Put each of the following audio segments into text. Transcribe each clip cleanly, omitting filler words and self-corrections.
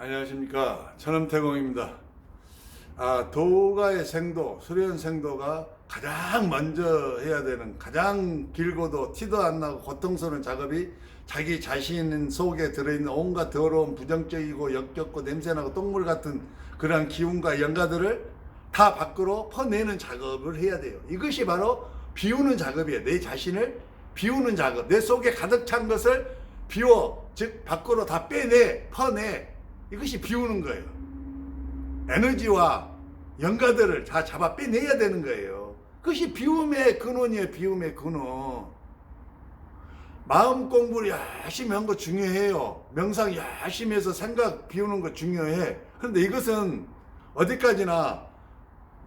안녕하십니까. 천엄태공입니다. 도가의 생도, 수련 생도가 가장 먼저 해야 되는, 가장 길고도 티도 안 나고 고통스러운 작업이 자기 자신 속에 들어있는 온갖 더러운 부정적이고 역겹고 냄새나고 똥물 같은 그러한 기운과 영가들을 다 밖으로 퍼내는 작업을 해야 돼요. 이것이 바로 비우는 작업이에요. 내 자신을 비우는 작업. 내 속에 가득 찬 것을 비워, 즉 밖으로 다 빼내, 퍼내. 이것이 비우는 거예요. 에너지와 영가들을 다 잡아 빼내야 되는 거예요. 그것이 비움의 근원이에요. 비움의 근원. 마음 공부를 열심히 한 거 중요해요. 명상 열심히 해서 생각 비우는 거 중요해. 그런데 이것은 어디까지나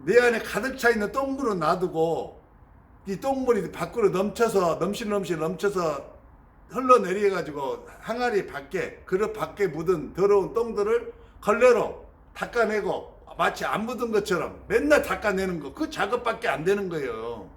내 안에 가득 차 있는 똥물은 놔두고 이 똥물이 밖으로 넘쳐서 넘쳐서 흘러내려가지고 항아리 밖에, 그릇 밖에 묻은 더러운 똥들을 걸레로 닦아내고 마치 안 묻은 것처럼 맨날 닦아내는 거, 그 작업밖에 안 되는 거예요.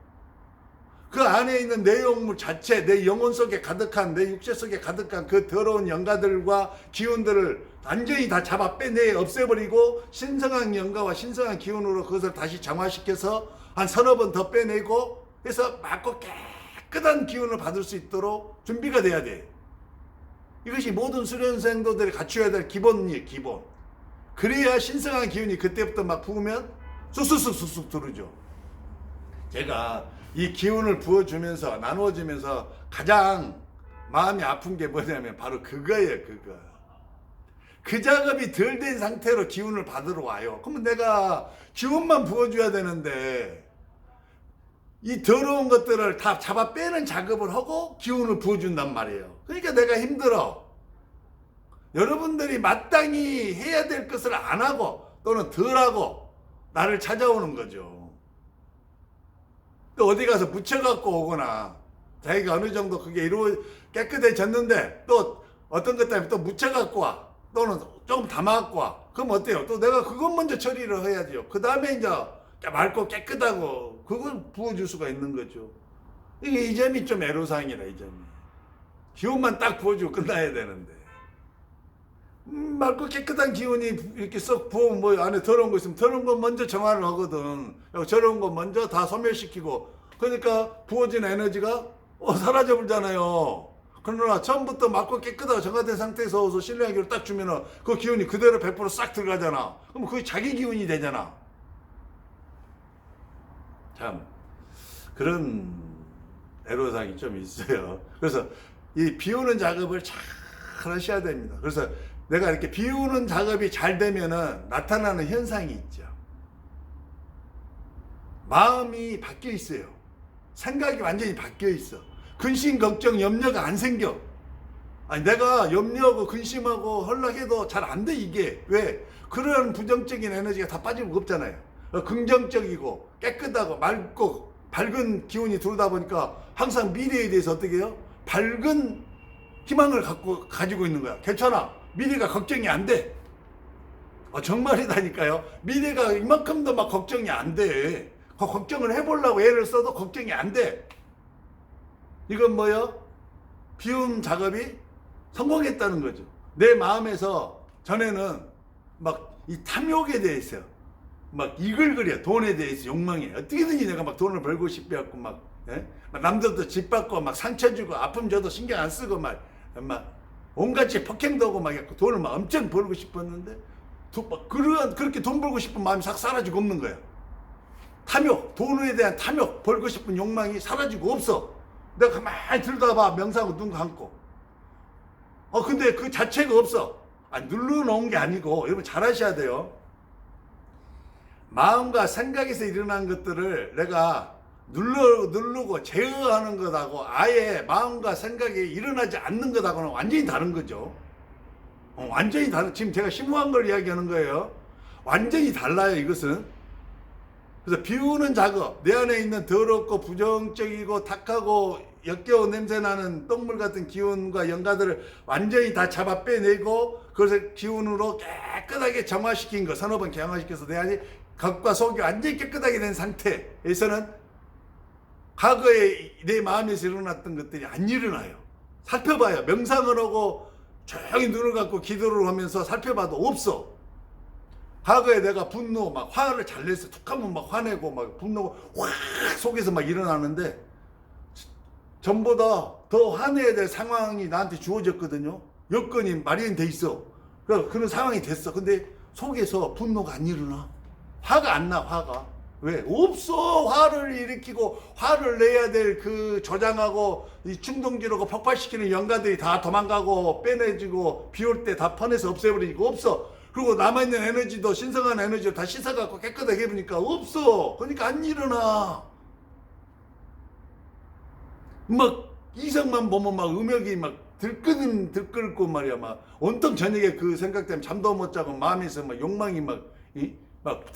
그 안에 있는 내용물 자체, 내 영혼 속에 가득한, 내 육체 속에 가득한 그 더러운 영가들과 기운들을 완전히 다 잡아 빼내 없애버리고 신성한 영가와 신성한 기운으로 그것을 다시 정화시켜서 한 서너 번 더 빼내고 해서 맑고 깨끗한 기운을 받을 수 있도록 준비가 돼야 돼. 이것이 모든 수련생도들이 갖춰야 될 기본이에요. 기본. 그래야 신성한 기운이 그때부터 막 부으면 쑥쑥 들어오죠. 제가 이 기운을 부어주면서 나누어주면서 가장 마음이 아픈 게 뭐냐면 바로 그거예요. 그거. 그 작업이 덜 된 상태로 기운을 받으러 와요. 그러면 내가 기운만 부어줘야 되는데 이 더러운 것들을 다 잡아 빼는 작업을 하고 기운을 부어준단 말이에요. 그러니까 내가 힘들어. 여러분들이 마땅히 해야 될 것을 안 하고 또는 덜 하고 나를 찾아오는 거죠. 또 어디 가서 묻혀갖고 오거나 자기가 어느 정도 그게 깨끗해졌는데 또 어떤 것 때문에 또 묻혀갖고 와. 또는 조금 담아갖고 와. 그럼 어때요? 또 내가 그것 먼저 처리를 해야죠. 그 다음에 이제 맑고 깨끗하고 그걸 부어줄 수가 있는 거죠. 이게 이 점이 좀 애로사항이라, 이 점이. 기운만 딱 부어주고 끝나야 되는데. 맑고 깨끗한 기운이 이렇게 썩 부으면 뭐 안에 더러운 거 있으면 더러운 거 먼저 정화를 하거든. 저런 거 먼저 다 소멸시키고. 그러니까 부어진 에너지가 사라져버리잖아요. 그러나 처음부터 맑고 깨끗하고 정화된 상태에서 오서 신뢰한 기운을 딱 주면은 그 기운이 그대로 100%싹 들어가잖아. 그럼 그게 자기 기운이 되잖아. 참 그런 애로사항이 좀 있어요. 그래서 이 비우는 작업을 잘 하셔야 됩니다. 그래서 내가 이렇게 비우는 작업이 잘 되면은 나타나는 현상이 있죠. 마음이 바뀌어 있어요. 생각이 완전히 바뀌어 있어. 근심, 걱정, 염려가 안 생겨. 아니, 내가 염려하고 근심하고 헐락해도 잘 안 돼, 이게. 왜? 그런 부정적인 에너지가 다 빠지고 없잖아요. 긍정적이고 깨끗하고 맑고 밝은 기운이 들어오다 보니까 항상 미래에 대해서 어떻게 해요? 밝은 희망을 가지고 있는 거야. 괜찮아. 미래가 걱정이 안 돼. 정말이다니까요. 미래가 이만큼도 막 걱정이 안 돼. 걱정을 해보려고 애를 써도 걱정이 안 돼. 이건 뭐예요? 비움 작업이 성공했다는 거죠. 내 마음에서 전에는 막 이 탐욕에 대해서 막 이글거려. 돈에 대해서 욕망해. 어떻게든지 내가 막 돈을 벌고 싶어갖고 막 남들도 집 받고 막 상처 주고 아픔 줘도 신경 안 쓰고 막 온갖 짓 폭행도 하고 막 돈을 막 엄청 벌고 싶었는데 그렇게 돈 벌고 싶은 마음이 싹 사라지고 없는 거야. 탐욕, 돈에 대한 탐욕, 벌고 싶은 욕망이 사라지고 없어. 내가 가만히 들다봐 명상하고 눈 감고. 근데 그 자체가 없어. 눌러놓은 게 아니고 여러분 잘 하셔야 돼요. 마음과 생각에서 일어난 것들을 내가 누르고 제어하는 것하고 아예 마음과 생각이 일어나지 않는 것하고는 완전히 다른 거죠. 완전히 다른, 지금 제가 심오한 걸 이야기하는 거예요. 완전히 달라요, 이것은. 그래서 비우는 작업, 내 안에 있는 더럽고 부정적이고 탁하고 역겨운 냄새나는 똥물 같은 기운과 영가들을 완전히 다 잡아 빼내고 그것을 기운으로 깨끗하게 정화시킨 거, 서너 번 정화시켜서 내 안에 겉과 속이 완전히 깨끗하게 된 상태에서는 과거에 내 마음에서 일어났던 것들이 안 일어나요. 살펴봐요. 명상을 하고 조용히 눈을 감고 기도를 하면서 살펴봐도 없어. 과거에 내가 분노, 막 화를 잘 냈어. 툭 하면 막 화내고, 막 분노가 확 속에서 막 일어나는데, 전보다 더 화내야 될 상황이 나한테 주어졌거든요. 여건이 마련돼 있어. 그런 상황이 됐어. 근데 속에서 분노가 안 일어나. 화가 안 나, 화가. 왜? 없어. 화를 일으키고 화를 내야 될 그 저장하고 이 충동지르고 폭발시키는 영가들이 다 도망가고 빼내지고 비 올 때 다 퍼내서 없애버리고 없어. 그리고 남아있는 에너지도 신성한 에너지를 다 씻어갖고 깨끗하게 해보니까 없어. 그러니까 안 일어나. 막 이성만 보면 막 음역이 막 들끓고 말이야. 막 온통 저녁에 그 생각 때문에 잠도 못 자고 마음에서 막 욕망이 막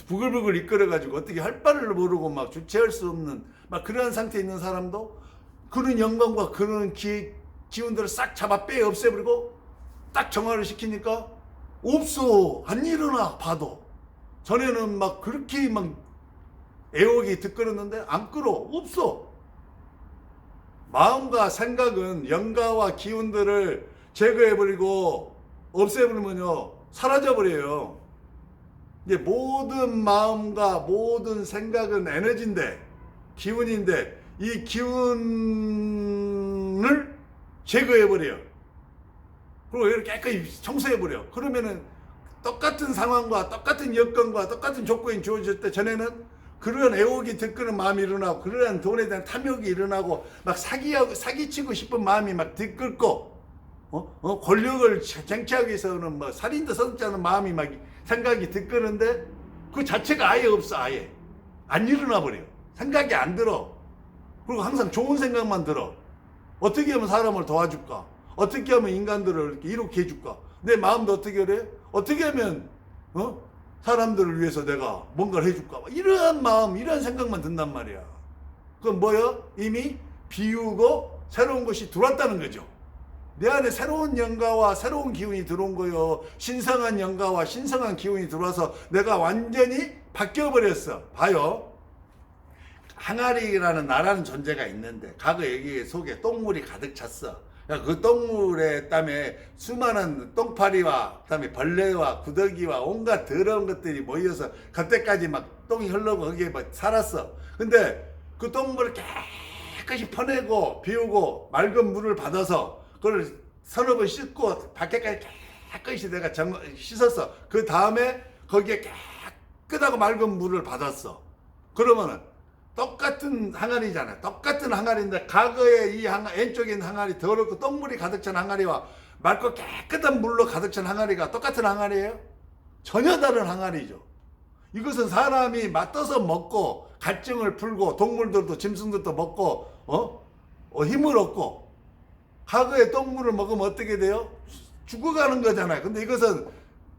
부글부글 이끌어가지고 어떻게 할 바를 모르고 막 주체할 수 없는 막 그러한 상태에 있는 사람도 그런 영광과 그런 기운들을 싹 잡아 빼 없애버리고 딱 정화를 시키니까 없어. 안 일어나. 봐도 전에는 막 그렇게 막 애옥이 들끓었는데 안 끌어. 없어. 마음과 생각은 영가와 기운들을 제거해버리고 없애버리면요 사라져버려요. 이제 모든 마음과 모든 생각은 에너지인데 기운인데 이 기운을 제거해버려요. 그리고 이렇게 깨끗이 청소해버려. 그러면은 똑같은 상황과 똑같은 여건과 똑같은 조건이 주어질 때 전에는 그런 애옥이 들끓는 마음이 일어나고 그런 돈에 대한 탐욕이 일어나고 막 사기치고 싶은 마음이 막 들끓고 권력을 쟁취하기 위해서는 뭐 살인도 서슴지 마음이 막 생각이 들끓는데 그 자체가 아예 없어. 아예 안 일어나 버려. 생각이 안 들어. 그리고 항상 좋은 생각만 들어. 어떻게 하면 사람을 도와줄까? 어떻게 하면 인간들을 이렇게 해줄까? 내 마음도 어떻게 그래? 어떻게 하면 사람들을 위해서 내가 뭔가를 해줄까? 이러한 마음, 이러한 생각만 든단 말이야. 그건 뭐야? 이미 비우고 새로운 것이 들어왔다는 거죠. 내 안에 새로운 영가와 새로운 기운이 들어온 거요. 신성한 영가와 신성한 기운이 들어와서 내가 완전히 바뀌어버렸어. 봐요. 항아리라는 나라는 존재가 있는데 과거 여기 속에 똥물이 가득 찼어. 그 똥물의 땀에 수많은 똥파리와 그다음에 벌레와 구더기와 온갖 더러운 것들이 모여서 그때까지 막 똥이 흘러고 거기에 막 살았어. 근데 그 똥물을 깨끗이 퍼내고 비우고 맑은 물을 받아서 그걸 서너 번 씻고 밖에까지 깨끗이 내가 씻었어. 그 다음에 거기에 깨끗하고 맑은 물을 받았어. 그러면은 똑같은 항아리잖아요. 똑같은 항아리인데 과거에 이 왼쪽에 있는 항아리 더럽고 똥물이 가득 찬 항아리와 맑고 깨끗한 물로 가득 찬 항아리가 똑같은 항아리예요? 전혀 다른 항아리죠. 이것은 사람이 맞떠서 먹고 갈증을 풀고 동물들도 짐승들도 먹고 힘을 얻고 과거에 똥물을 먹으면 어떻게 돼요? 죽어가는 거잖아요. 근데 이것은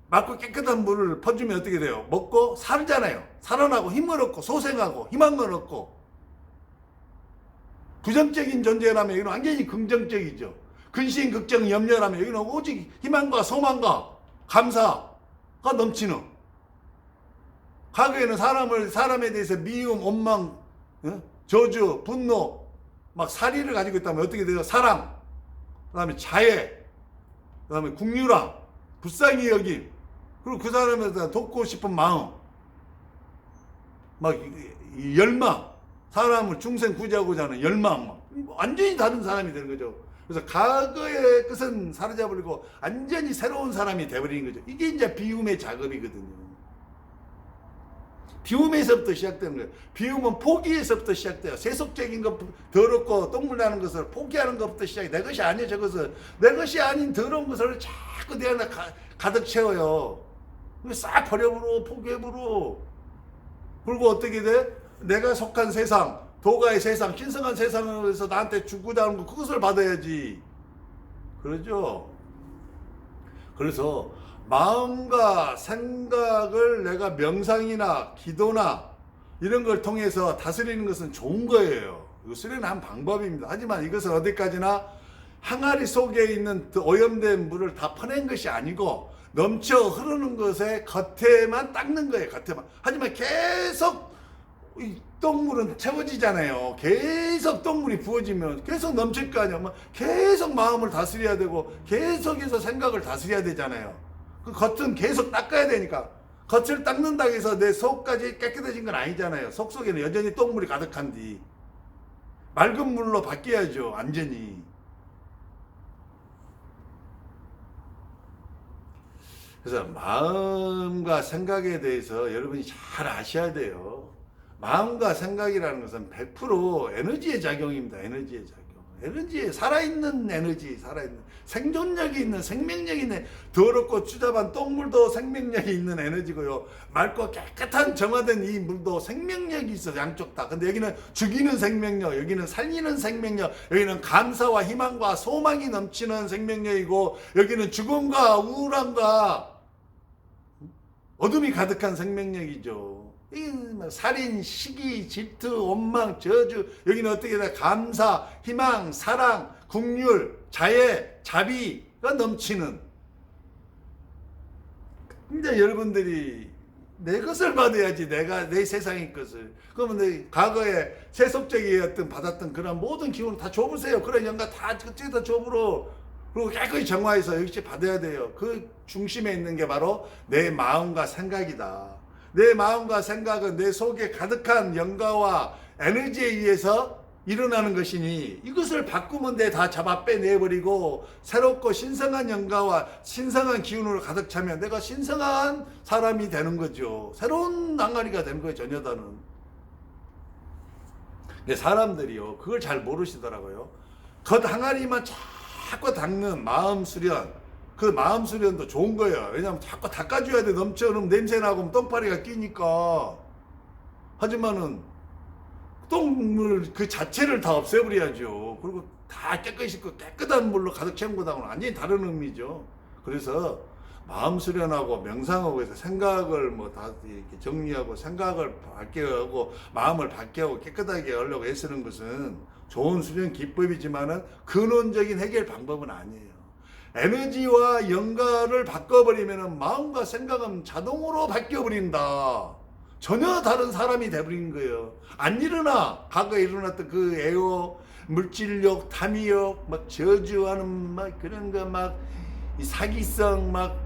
맑고 깨끗한 물을 퍼주면 어떻게 돼요? 먹고 살잖아요. 살아나고 힘을 얻고 소생하고 희망을 얻고. 부정적인 존재라면 이건 완전히 긍정적이죠. 근심, 걱정, 염려라면 여기는 오직 희망과 소망과 감사가 넘치는. 과거에는 사람에 대해서 미움, 원망, 저주, 분노, 막 살의를 가지고 있다면 어떻게 돼요? 사랑, 그 다음에 자애, 그 다음에 국률함, 불쌍히 여김, 그리고 그 사람에 대해 돕고 싶은 마음, 막 열망, 사람을 중생 구제하고자 하는 열망, 막 완전히 다른 사람이 되는 거죠. 그래서 과거의 끝은 사라져버리고 완전히 새로운 사람이 되어버리는 거죠. 이게 이제 비움의 작업이거든요. 비움에서부터 시작되는 거예요. 비움은 포기에서부터 시작돼요. 세속적인 것, 더럽고 똥물 나는 것을 포기하는 것부터 시작해. 내 것이 아니야, 저것은. 내 것이 아닌 더러운 것을 자꾸 내 안에 가득 채워요. 싹 버려버려, 포기해버려. 그리고 어떻게 돼? 내가 속한 세상, 도가의 세상, 신성한 세상에서 나한테 주고자 하는 거, 그것을 받아야지. 그러죠? 그래서 마음과 생각을 내가 명상이나 기도나 이런 걸 통해서 다스리는 것은 좋은 거예요. 이거 수련한 방법입니다. 하지만 이것은 어디까지나 항아리 속에 있는 오염된 물을 다 퍼낸 것이 아니고 넘쳐 흐르는 것에 겉에만 닦는 거예요. 겉에만. 하지만 계속 이 똥물은 채워지잖아요. 계속 똥물이 부어지면 계속 넘칠 거 아니야. 계속 마음을 다스려야 되고 계속해서 생각을 다스려야 되잖아요. 그 겉은 계속 닦아야 되니까. 겉을 닦는다고 해서 내 속까지 깨끗해진 건 아니잖아요. 속속에는 여전히 똥물이 가득한디 맑은 물로 바뀌어야죠. 완전히. 그래서 마음과 생각에 대해서 여러분이 잘 아셔야 돼요. 마음과 생각이라는 것은 100% 에너지의 작용입니다. 에너지의 작용. 에너지에 살아있는 에너지, 살아있는 생존력이 있는, 생명력이 있는, 더럽고 추잡한 똥물도 생명력이 있는 에너지고요. 맑고 깨끗한 정화된 이 물도 생명력이 있어. 양쪽 다. 근데 여기는 죽이는 생명력, 여기는 살리는 생명력, 여기는 감사와 희망과 소망이 넘치는 생명력이고, 여기는 죽음과 우울함과 어둠이 가득한 생명력이죠. 살인, 시기, 질투, 원망, 저주, 여기는 어떻게 돼? 감사, 희망, 사랑, 긍휼, 자애, 자비가 넘치는. 근데 여러분들이 내 것을 받아야지, 내가 내 세상의 것을. 그러면 내 과거에 세속적이었던 받았던 그런 모든 기운을 다 줘보세요. 그런 영감 다 그쪽에다 줘보러. 그리고 깨끗이 정화해서 역시 받아야 돼요. 그 중심에 있는 게 바로 내 마음과 생각이다. 내 마음과 생각은 내 속에 가득한 영가와 에너지에 의해서 일어나는 것이니 이것을 바꾸면 내 다 잡아 빼내버리고 새롭고 신성한 영가와 신성한 기운으로 가득 차면 내가 신성한 사람이 되는 거죠. 새로운 낭아리가 되는 거예요. 전혀다는. 근데 사람들이요 그걸 잘 모르시더라고요. 겉 항아리만 자꾸 닦는 마음 수련, 그 마음 수련도 좋은 거예요. 왜냐하면 자꾸 닦아줘야 돼. 넘쳐. 그럼 냄새나고 똥파리가 끼니까. 하지만은 똥물 그 자체를 다 없애버려야죠. 그리고 다 깨끗이 깨끗한 물로 가득 채운 거다고는 완전히 다른 의미죠. 그래서 마음 수련하고 명상하고 해서 생각을 뭐 다 이렇게 정리하고 생각을 밝게 하고 마음을 밝게 하고 깨끗하게 하려고 애쓰는 것은 좋은 수련 기법이지만은 근원적인 해결 방법은 아니에요. 에너지와 영가를 바꿔버리면 마음과 생각은 자동으로 바뀌어버린다. 전혀 다른 사람이 돼버린 거예요. 안 일어나. 과거에 일어났던 그 애호, 물질욕, 탐욕, 막 저주하는 막 그런 거 막 이 사기성 막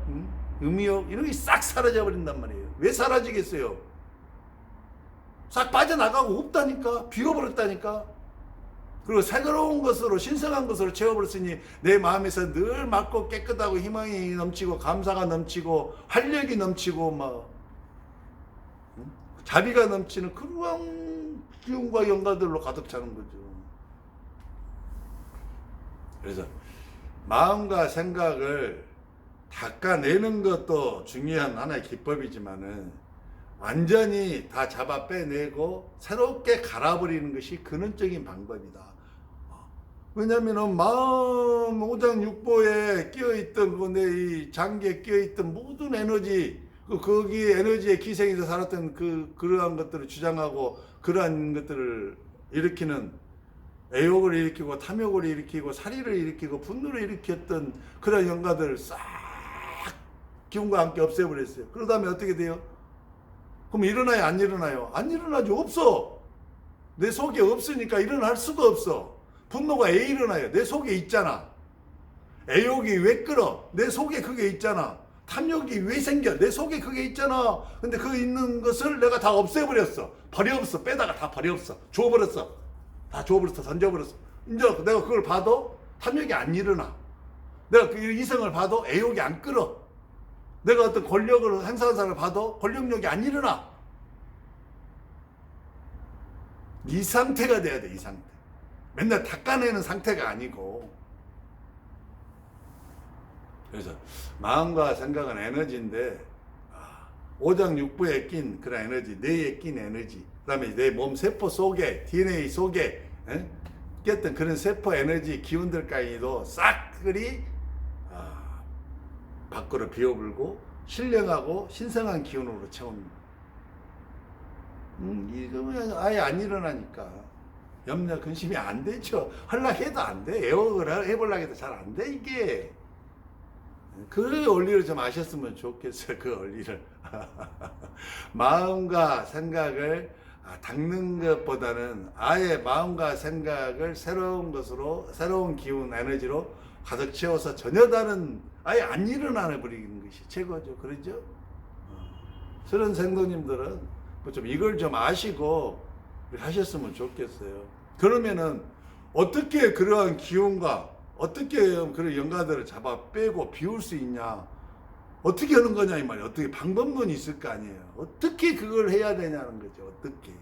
음욕 이런 게 싹 사라져 버린단 말이에요. 왜 사라지겠어요? 싹 빠져나가고 없다니까. 비워버렸다니까. 그리고 새로운 것으로 신성한 것으로 채워버렸으니 내 마음에서 늘 맑고 깨끗하고 희망이 넘치고 감사가 넘치고 활력이 넘치고 막 자비가 넘치는 그런 기운과 영가들로 가득 차는 거죠. 그래서 마음과 생각을 닦아내는 것도 중요한 하나의 기법이지만은 완전히 다 잡아 빼내고 새롭게 갈아버리는 것이 근원적인 방법이다. 왜냐면은 마음 오장육부에 끼어있던 그 내 이 장기에 끼어있던 모든 에너지, 거기 에너지의 기생에서 살았던 그러한 것들을 주장하고 그러한 것들을 일으키는 애욕을 일으키고 탐욕을 일으키고 살의를 일으키고 분노를 일으켰던 그런 영가들을 싹 기운과 함께 없애버렸어요. 그러다 보면 어떻게 돼요? 그럼 일어나요? 안 일어나요? 안 일어나죠. 없어. 내 속에 없으니까 일어날 수가 없어. 분노가 왜 일어나요? 내 속에 있잖아. 애욕이 왜 끓어? 내 속에 그게 있잖아. 탐욕이 왜 생겨? 내 속에 그게 있잖아. 근데 그 있는 것을 내가 다 없애버렸어. 버려없어. 빼다가 다 버려없어. 줘버렸어. 다 줘버렸어. 던져버렸어. 이제 내가 그걸 봐도 탐욕이 안 일어나. 내가 그 이성을 봐도 애욕이 안 끓어. 내가 어떤 권력을 행사하는 사람을 봐도 권력력이 안 일어나. 이 상태가 돼야 돼. 이 상태. 맨날 닦아내는 상태가 아니고. 그래서 마음과 생각은 에너지인데 오장육부에 낀 그런 에너지, 뇌에 낀 에너지, 그 다음에 내 몸 세포 속에 DNA 속에 꼈던 그런 세포 에너지 기운들까지도 싹그리 밖으로 비워불고 신령하고 신성한 기운으로 채웁니다. 이거 아예 안 일어나니까 염려 근심이 안 되죠. 하려고 해도 안 돼. 애호를 해보려고 해도 잘 안 돼 이게. 그 원리를 좀 아셨으면 좋겠어요. 그 원리를. 마음과 생각을 닦는 것보다는 아예 마음과 생각을 새로운 것으로, 새로운 기운, 에너지로 가득 채워서 전혀 다른, 아예 안 일어나 버리는 것이 최고죠. 그러죠? 그런 생도님들은 좀 이걸 좀 아시고 하셨으면 좋겠어요. 그러면은 어떻게 그러한 기운과 어떻게 그런 영가들을 잡아 빼고 비울 수 있냐? 어떻게 하는 거냐 이 말이에요. 어떻게 방법론이 있을 거 아니에요. 어떻게 그걸 해야 되냐는 거죠. 어떻게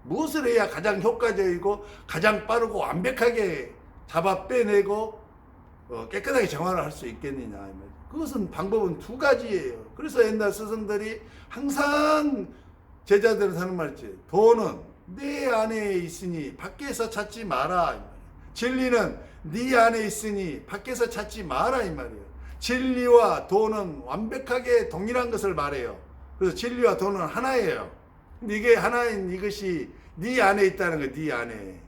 무엇을 해야 가장 효과적이고 가장 빠르고 완벽하게 잡아 빼내고 깨끗하게 정화를 할 수 있겠느냐 이 말이에요. 그것은 방법은 두 가지예요. 그래서 옛날 스승들이 항상 제자들은 하는 말이지. 돈은 내 안에 있으니 밖에서 찾지 마라 이 말이에요. 진리는 네 안에 있으니 밖에서 찾지 마라 이 말이에요. 진리와 돈은 완벽하게 동일한 것을 말해요. 그래서 진리와 돈은 하나예요. 근데 이게 하나인 이것이 네 안에 있다는 거예요. 네 안에.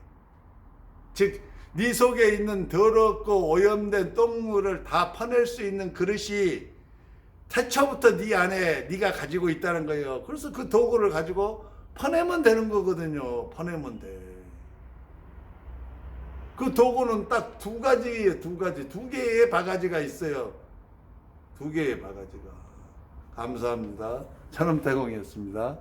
즉, 네 속에 있는 더럽고 오염된 똥물을 다 퍼낼 수 있는 그릇이 태초부터 네 안에 네가 가지고 있다는 거예요. 그래서 그 도구를 가지고 퍼내면 되는 거거든요. 퍼내면 돼. 그 도구는 딱 두 가지예요. 두 가지. 두 개의 바가지가 있어요. 두 개의 바가지가. 감사합니다. 천음태공이었습니다.